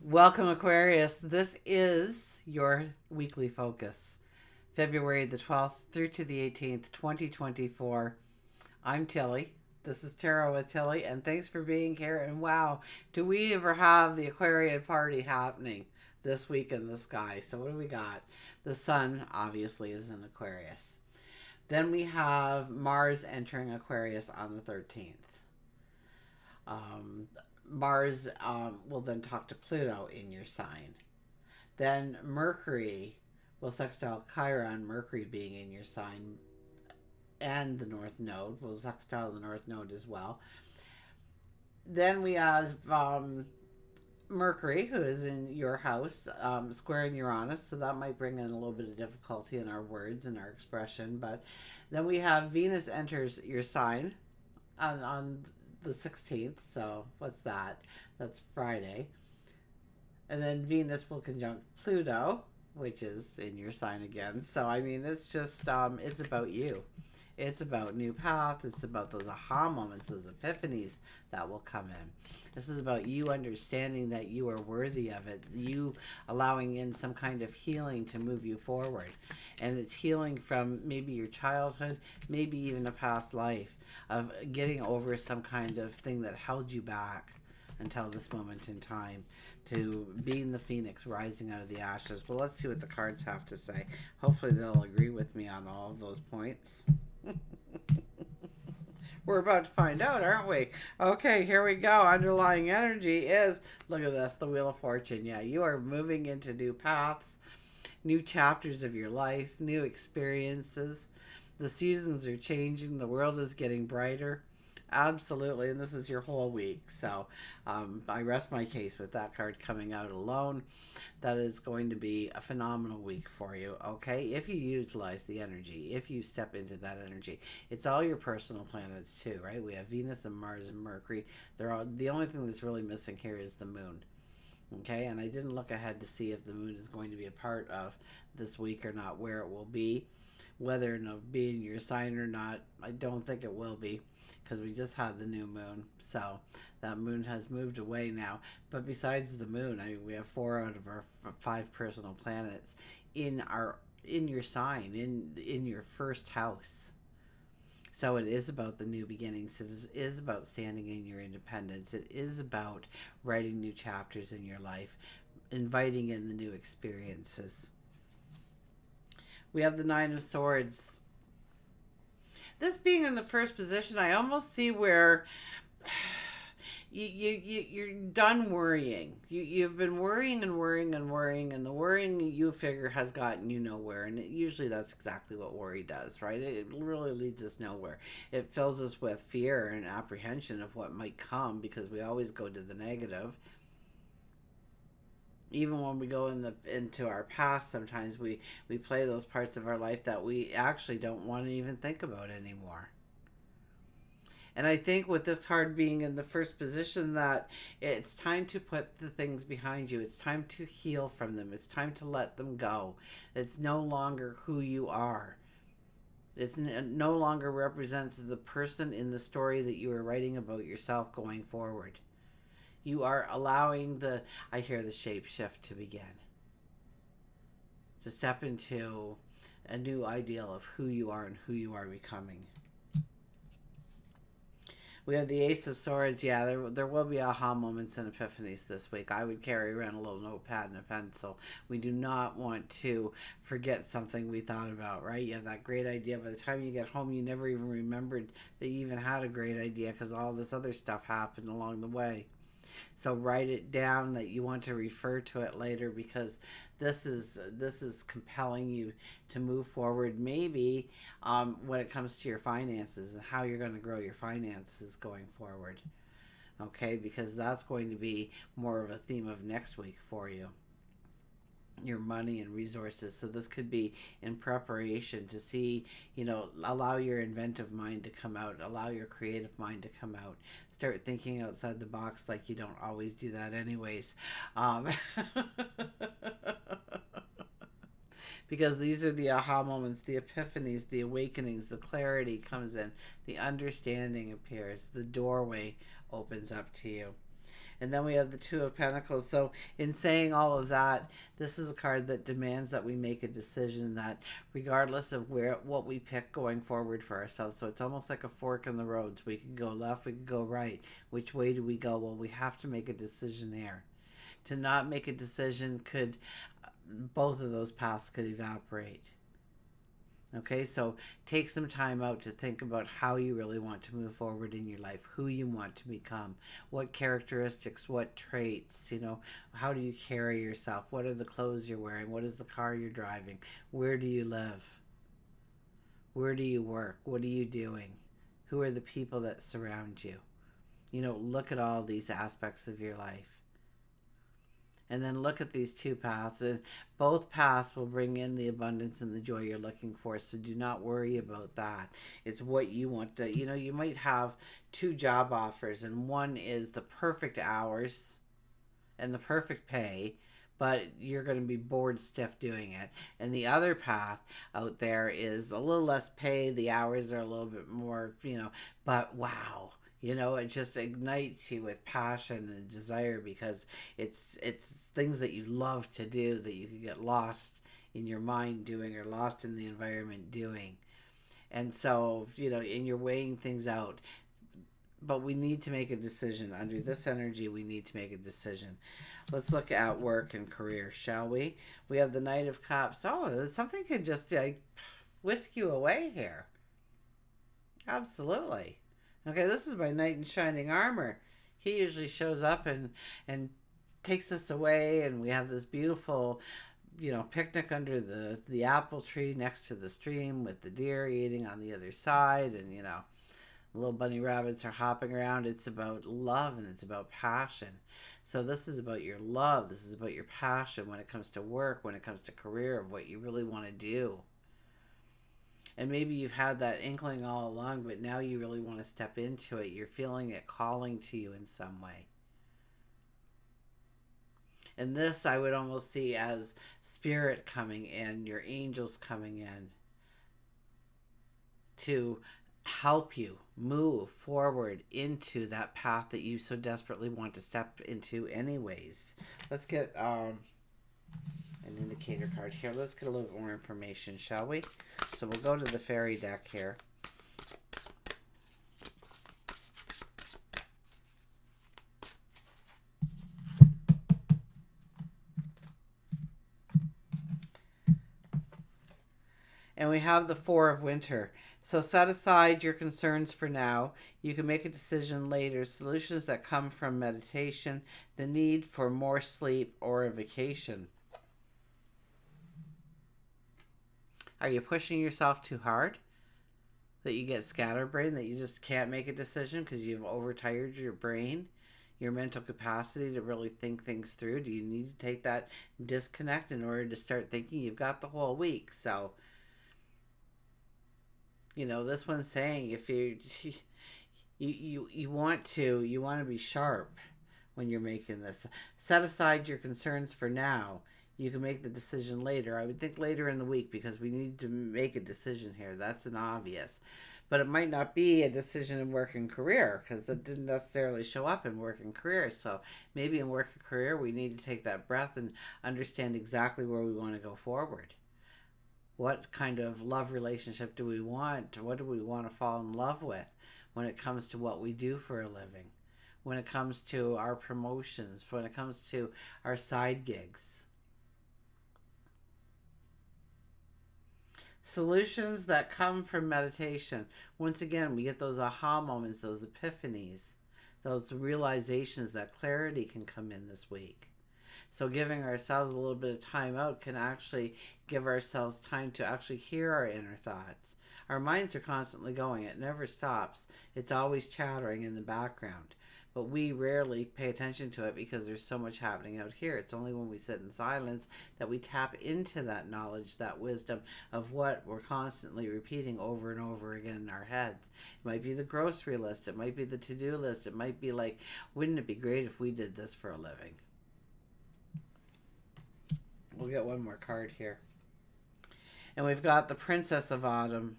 Welcome, Aquarius. This is your weekly focus, February the 12th through to the 18th, 2024. I'm Tilly. This is Tarot with Tilly, and thanks for being here. And wow, do we ever have the Aquarian party happening this week in the sky? So, what do we got? The sun, obviously, is in Aquarius. Then we have Mars entering Aquarius on the 13th. Um, Mars will then talk to Pluto in your sign. Then Mercury will sextile Chiron, Mercury being in your sign, and the North Node will sextile the North Node as well. Then we have Mercury, who is in your house, squaring Uranus, so that might bring in a little bit of difficulty in our words and our expression. But then we have Venus enters your sign on the 16th, so what's that? That's Friday. And then Venus will conjunct Pluto, which is in your sign again. So I mean, it's just it's about you. It's about new paths. It's about those aha moments, those epiphanies that will come in. This is about you understanding that you are worthy of it. You allowing in some kind of healing to move you forward. And it's healing from maybe your childhood, maybe even a past life, of getting over some kind of thing that held you back until this moment in time, to being the phoenix rising out of the ashes. Well, let's see what the cards have to say. Hopefully they'll agree with me on all of those points. We're about to find out, aren't we? Okay, here we go. Underlying energy is, look at this, the Wheel of Fortune. Yeah, you are moving into new paths, new chapters of your life, new experiences. The seasons are changing. The world is getting brighter. Absolutely, and this is your whole week. So I rest my case with that card coming out alone. That is going to be a phenomenal week for you, okay? If you utilize the energy, if you step into that energy. It's all your personal planets too, right? We have Venus and Mars and Mercury. They're all, the only thing that's really missing here is the moon. Okay, and I didn't look ahead to see if the moon is going to be a part of this week or not, where it will be, whether it'll be in your sign or not. I don't think it will be, because we just had the new moon, so that moon has moved away now. But besides the moon, I mean, we have 4 out of our 5 personal planets in your sign, in your first house. So it is about the new beginnings. It is about standing in your independence. It is about writing new chapters in your life, inviting in the new experiences. We have the Nine of Swords. This being in the first position, I almost see where you're done worrying. You've been worrying and worrying and worrying, and the worrying you figure has gotten you nowhere. And usually that's exactly what worry does, right? It really leads us nowhere. It fills us with fear and apprehension of what might come, because we always go to the negative. Even when we go into our past, sometimes we play those parts of our life that we actually don't want to even think about anymore. And I think with this card being in the first position, that it's time to put the things behind you. It's time to heal from them. It's time to let them go. It's no longer who you are. It's no longer represents the person in the story that you are writing about yourself going forward. You are allowing I hear the shape shift to begin. To step into a new ideal of who you are and who you are becoming. We have the Ace of Swords. Yeah, there will be aha moments and epiphanies this week. I would carry around a little notepad and a pencil. We do not want to forget something we thought about, right? You have that great idea. By the time you get home, you never even remembered that you even had a great idea, because all this other stuff happened along the way. So write it down that you want to refer to it later, because this is compelling you to move forward. Maybe when it comes to your finances and how you're going to grow your finances going forward. Okay, because that's going to be more of a theme of next week for you, your money and resources. So this could be in preparation to see, allow your inventive mind to come out, allow your creative mind to come out. Start thinking outside the box, like you don't always do that anyways. Because these are the aha moments, the epiphanies, the awakenings, the clarity comes in, the understanding appears, the doorway opens up to you. And then we have the Two of Pentacles. So in saying all of that, this is a card that demands that we make a decision, that regardless of what we pick going forward for ourselves. So it's almost like a fork in the roads. We could go left, we could go right. Which way do we go? Well, we have to make a decision there. To not make a decision could, both of those paths could evaporate. Okay, so take some time out to think about how you really want to move forward in your life, who you want to become, what characteristics, what traits, how do you carry yourself, what are the clothes you're wearing, what is the car you're driving, where do you live, where do you work, what are you doing, who are the people that surround you. Look at all these aspects of your life. And then look at these two paths, and both paths will bring in the abundance and the joy you're looking for. So do not worry about that. It's what you want to, you might have two job offers, and one is the perfect hours and the perfect pay, but you're going to be bored stiff doing it. And the other path out there is a little less pay. The hours are a little bit more, but wow. It just ignites you with passion and desire, because it's things that you love to do that you can get lost in your mind doing, or lost in the environment doing. And so, and you're weighing things out. But we need to make a decision. Under this energy, we need to make a decision. Let's look at work and career, shall we? We have the Knight of Cups. Oh, something could just whisk you away here. Absolutely. Okay, this is my knight in shining armor. He usually shows up and takes us away, and we have this beautiful, picnic under the apple tree next to the stream with the deer eating on the other side, and little bunny rabbits are hopping around. It's about love, and it's about passion. So this is about your love. This is about your passion when it comes to work, when it comes to career, of what you really want to do. And maybe you've had that inkling all along, but now you really want to step into it. You're feeling it calling to you in some way. And this I would almost see as spirit coming in, your angels coming in to help you move forward into that path that you so desperately want to step into anyways. Let's get an indicator card here. Let's get a little more information, shall we? So we'll go to the fairy deck here. And we have the Four of Winter. So set aside your concerns for now. You can make a decision later. Solutions that come from meditation, the need for more sleep, or a vacation. Are you pushing yourself too hard? That you get scatterbrained, that you just can't make a decision because you've overtired your brain, your mental capacity to really think things through? Do you need to take that disconnect in order to start thinking? You've got the whole week. So, this one's saying if you want to be sharp when you're making this. Set aside your concerns for now. You can make the decision later. I would think later in the week, because we need to make a decision here. That's an obvious. But it might not be a decision in work and career, because that didn't necessarily show up in work and career. So maybe in work and career, we need to take that breath and understand exactly where we want to go forward. What kind of love relationship do we want? What do we want to fall in love with when it comes to what we do for a living? When it comes to our promotions? When it comes to our side gigs? Solutions that come from meditation. Once again, we get those aha moments, those epiphanies, those realizations, that clarity can come in this week. So giving ourselves a little bit of time out can actually give ourselves time to actually hear our inner thoughts. Our minds are constantly going. It never stops. It's always chattering in the background. But we rarely pay attention to it because there's so much happening out here. It's only when we sit in silence that we tap into that knowledge, that wisdom of what we're constantly repeating over and over again in our heads. It might be the grocery list. It might be the to-do list. It might be like, wouldn't it be great if we did this for a living? We'll get one more card here. And we've got the Princess of Autumn.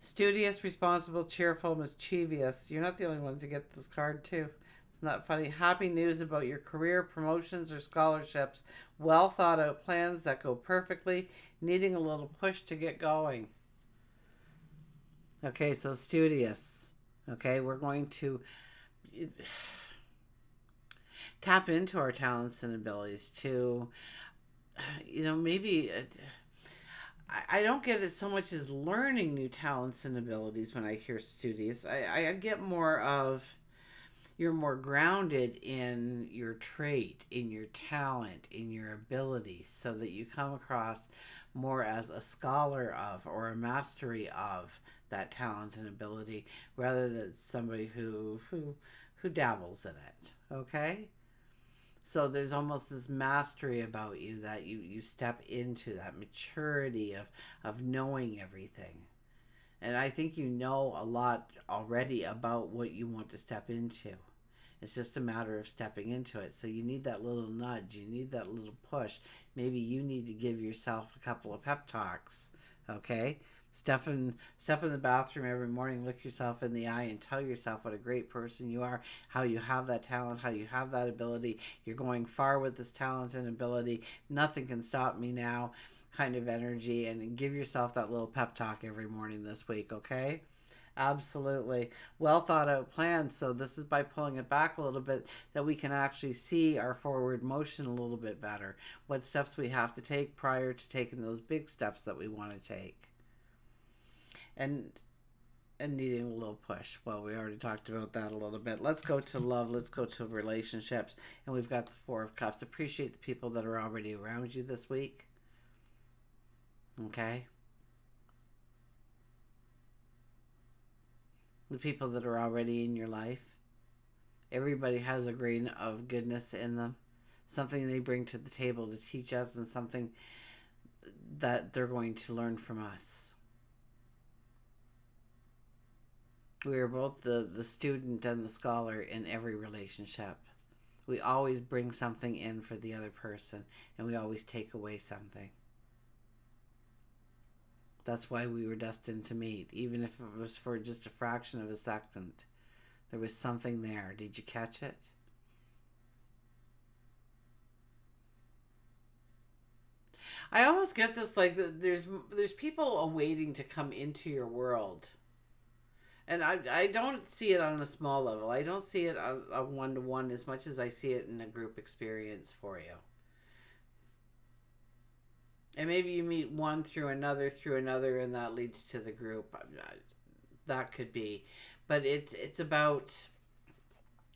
Studious, responsible, cheerful, mischievous. You're not the only one to get this card too. Isn't that funny? Happy news about your career, promotions, or scholarships. Well thought out plans that go perfectly, needing a little push to get going. Okay, so studious. Okay, we're going to tap into our talents and abilities to, maybe. I don't get it so much as learning new talents and abilities when I hear studious. I get more of you're more grounded in your trait, in your talent, in your ability, so that you come across more as a scholar of or a mastery of that talent and ability rather than somebody who dabbles in it. Okay? So there's almost this mastery about you that you step into that maturity of knowing everything. And I think you know a lot already about what you want to step into. It's just a matter of stepping into it. So you need that little nudge. You need that little push. Maybe you need to give yourself a couple of pep talks. Okay? Step in the bathroom every morning, look yourself in the eye and tell yourself what a great person you are, how you have that talent, how you have that ability. You're going far with this talent and ability. Nothing can stop me now kind of energy, and give yourself that little pep talk every morning this week, okay? Absolutely. Well thought out plan. So this is by pulling it back a little bit that we can actually see our forward motion a little bit better. What steps we have to take prior to taking those big steps that we want to take. And needing a little push. Well, we already talked about that a little bit. Let's go to love. Let's go to relationships. And we've got the Four of Cups. Appreciate the people that are already around you this week. Okay? The people that are already in your life. Everybody has a grain of goodness in them. Something they bring to the table to teach us, and something that they're going to learn from us. We are both the student and the scholar in every relationship. We always bring something in for the other person, and we always take away something. That's why we were destined to meet, even if it was for just a fraction of a second. There was something there. Did you catch it? I almost get this like there's people awaiting to come into your world. And I don't see it on a small level. I don't see it a one-to-one as much as I see it in a group experience for you. And maybe you meet one through another, and that leads to the group. That could be. But it's about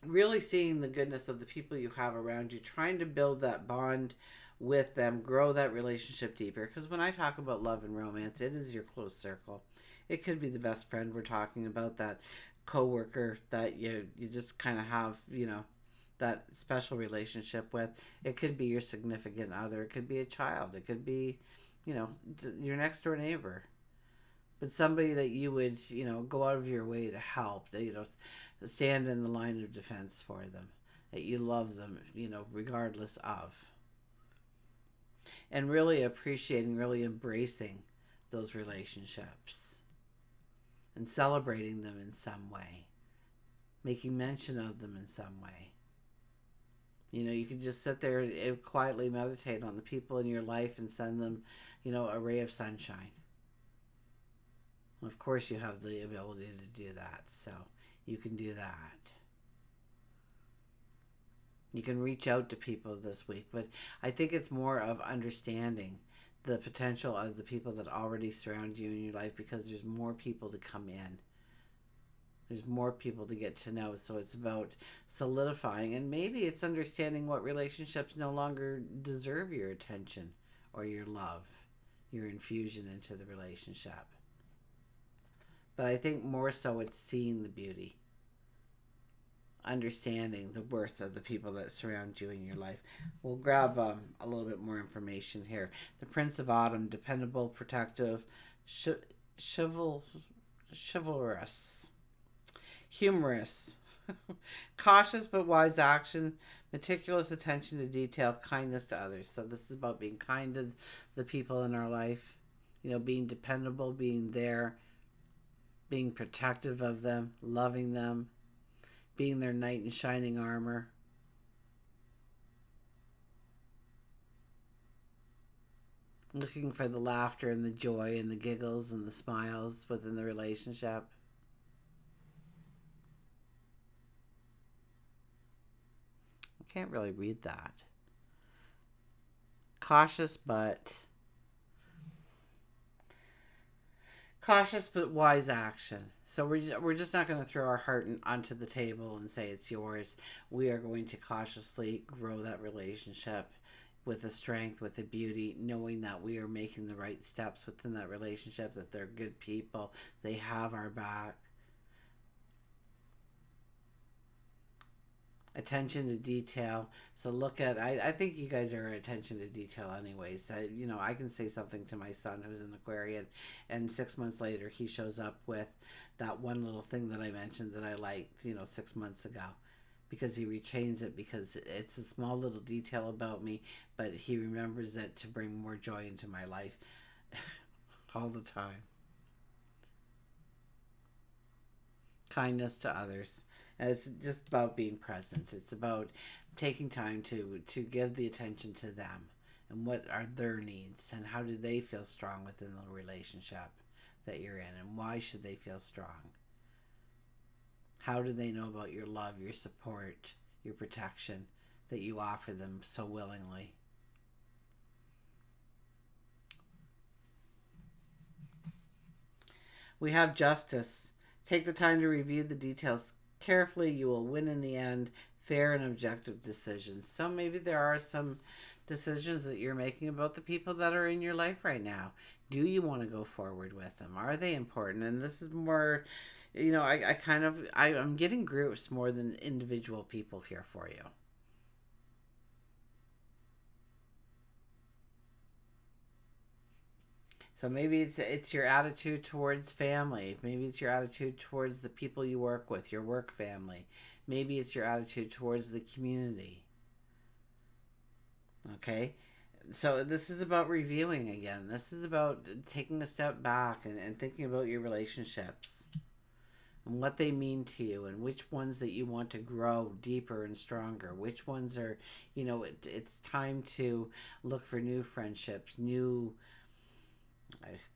really seeing the goodness of the people you have around you, trying to build that bond with them, grow that relationship deeper. Because when I talk about love and romance, it is your close circle. It could be the best friend we're talking about, that coworker that you just kind of have, that special relationship with. It could be your significant other. It could be a child. It could be, your next door neighbor. But somebody that you would, go out of your way to help, stand in the line of defense for them, that you love them, regardless of. And really appreciating, really embracing those relationships and celebrating them in some way, making mention of them in some way. You can just sit there and quietly meditate on the people in your life and send them, a ray of sunshine. Of course, you have the ability to do that, so you can do that. You can reach out to people this week, but I think it's more of understanding the potential of the people that already surround you in your life, because there's more people to come in. There's more people to get to know, so it's about solidifying, and maybe it's understanding what relationships no longer deserve your attention or your love, your infusion into the relationship. But I think more so it's seeing the beauty, understanding the worth of the people that surround you in your life. We'll grab a little bit more information here. The Prince of Autumn, dependable, protective, chivalrous, humorous, cautious but wise action, meticulous attention to detail, kindness to others. So this is about being kind to the people in our life, being dependable, being there, being protective of them, loving them, being their knight in shining armor. Looking for the laughter and the joy and the giggles and the smiles within the relationship. I can't really read that. Cautious but wise action. So we're just not going to throw our heart onto the table and say it's yours. We are going to cautiously grow that relationship with the strength, with the beauty, knowing that we are making the right steps within that relationship, that they're good people, they have our back. Attention to detail. So look at, I think you guys are attention to detail anyways. I can say something to my son who's an Aquarian, and 6 months later he shows up with that one little thing that I mentioned that I liked, 6 months ago, because he retains it, because it's a small little detail about me, but he remembers it to bring more joy into my life all the time. Kindness to others. And it's just about being present. It's about taking time to give the attention to them and what are their needs and how do they feel strong within the relationship that you're in, and why should they feel strong? How do they know about your love, your support, your protection that you offer them so willingly? We have justice. Take the time to review the details carefully. You will win in the end. Fair and objective decisions. So maybe there are some decisions that you're making about the people that are in your life right now. Do you want to go forward with them? Are they important? And this is more, I'm getting groups more than individual people here for you. So maybe it's your attitude towards family. Maybe it's your attitude towards the people you work with, your work family. Maybe it's your attitude towards the community. Okay? So this is about reviewing again. This is about taking a step back and thinking about your relationships and what they mean to you, and which ones that you want to grow deeper and stronger. Which ones are, it's time to look for new friendships, new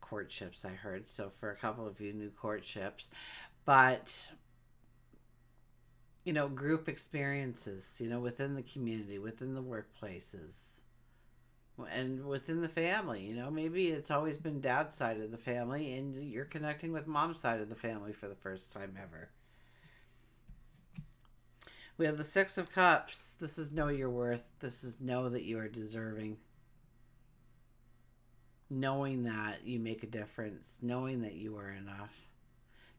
courtships, I heard. So for a couple of you, new courtships. But group experiences, within the community, within the workplaces, and within the family. Maybe it's always been dad's side of the family and you're connecting with mom's side of the family for the first time ever. We have the Six of Cups. This is know your worth. This is know that you are deserving. Knowing that you make a difference, knowing that you are enough,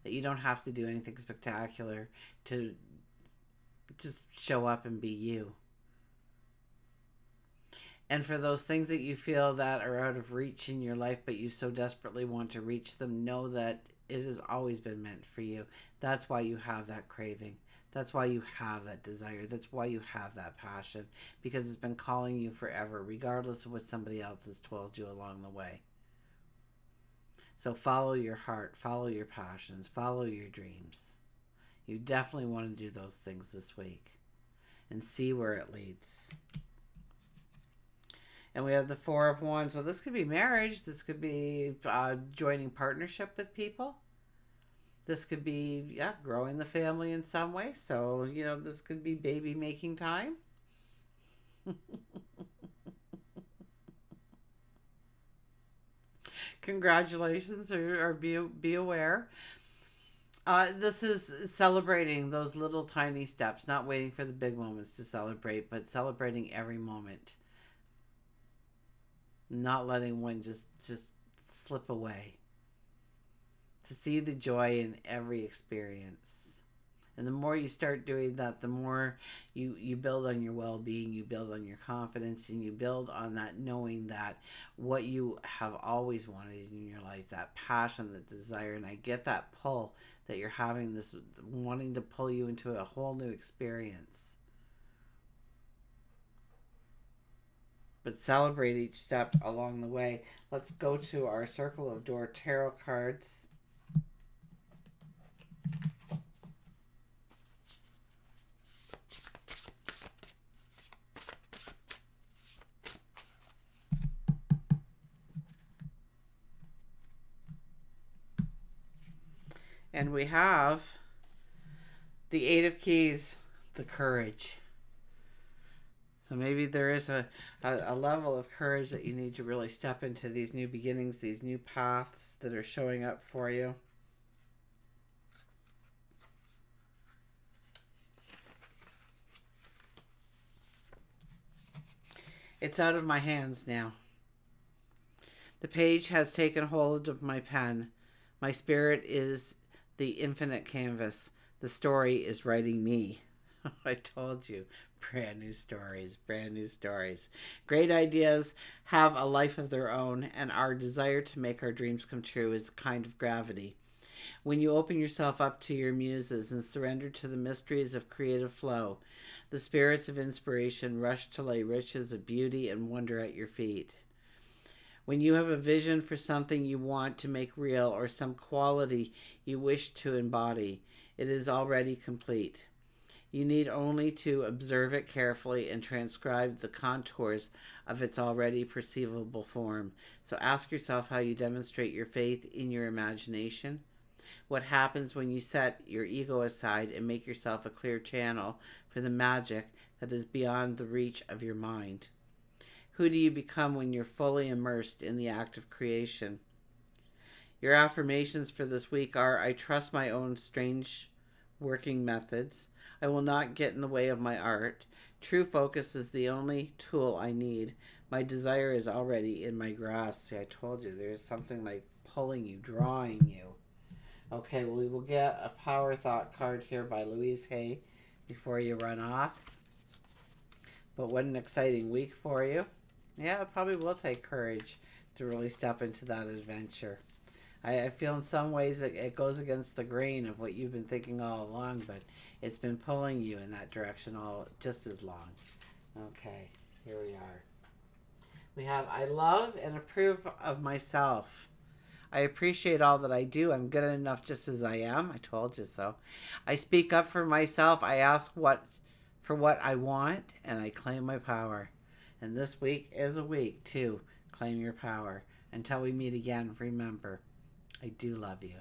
that you don't have to do anything spectacular to just show up and be you. And for those things that you feel that are out of reach in your life, but you so desperately want to reach them, know that it has always been meant for you. That's why you have that craving. That's why you have that desire. That's why you have that passion, because it's been calling you forever, regardless of what somebody else has told you along the way. So follow your heart, follow your passions, follow your dreams. You definitely want to do those things this week and see where it leads. And we have the Four of Wands. Well, this could be marriage. This could be joining partnership with people. This could be, growing the family in some way. So, this could be baby making time. Congratulations, or be aware. This is celebrating those little tiny steps, not waiting for the big moments to celebrate, but celebrating every moment. Not letting one just slip away. To see the joy in every experience. And the more you start doing that, the more you build on your well-being, you build on your confidence, and you build on that knowing that what you have always wanted in your life, that passion, that desire. And I get that pull that you're having, this wanting to pull you into a whole new experience. But celebrate each step along the way. Let's go to our Circle of Door tarot cards. And we have the Eight of Keys, the courage. So maybe there is a level of courage that you need to really step into these new beginnings, these new paths that are showing up for you. It's out of my hands now. The page has taken hold of my pen. My spirit is the infinite canvas. The story is writing me. I told you. Brand new stories, brand new stories. Great ideas have a life of their own, and our desire to make our dreams come true is a kind of gravity. When you open yourself up to your muses and surrender to the mysteries of creative flow, the spirits of inspiration rush to lay riches of beauty and wonder at your feet. When you have a vision for something you want to make real or some quality you wish to embody, it is already complete. You need only to observe it carefully and transcribe the contours of its already perceivable form. So ask yourself how you demonstrate your faith in your imagination. What happens when you set your ego aside and make yourself a clear channel for the magic that is beyond the reach of your mind? Who do you become when you're fully immersed in the act of creation? Your affirmations for this week are: I trust my own strange working methods. I will not get in the way of my art. True focus is the only tool I need. My desire is already in my grasp. See, I told you, there's something like pulling you, drawing you. Okay, well, we will get a power thought card here by Louise Hay before you run off. But what an exciting week for you. Yeah, it probably will take courage to really step into that adventure. I feel in some ways it goes against the grain of what you've been thinking all along, but it's been pulling you in that direction all just as long. Okay, here we are. We have, I love and approve of myself. I appreciate all that I do. I'm good enough just as I am. I told you so. I speak up for myself. I ask for what I want, and I claim my power. And this week is a week to claim your power. Until we meet again, remember, I do love you.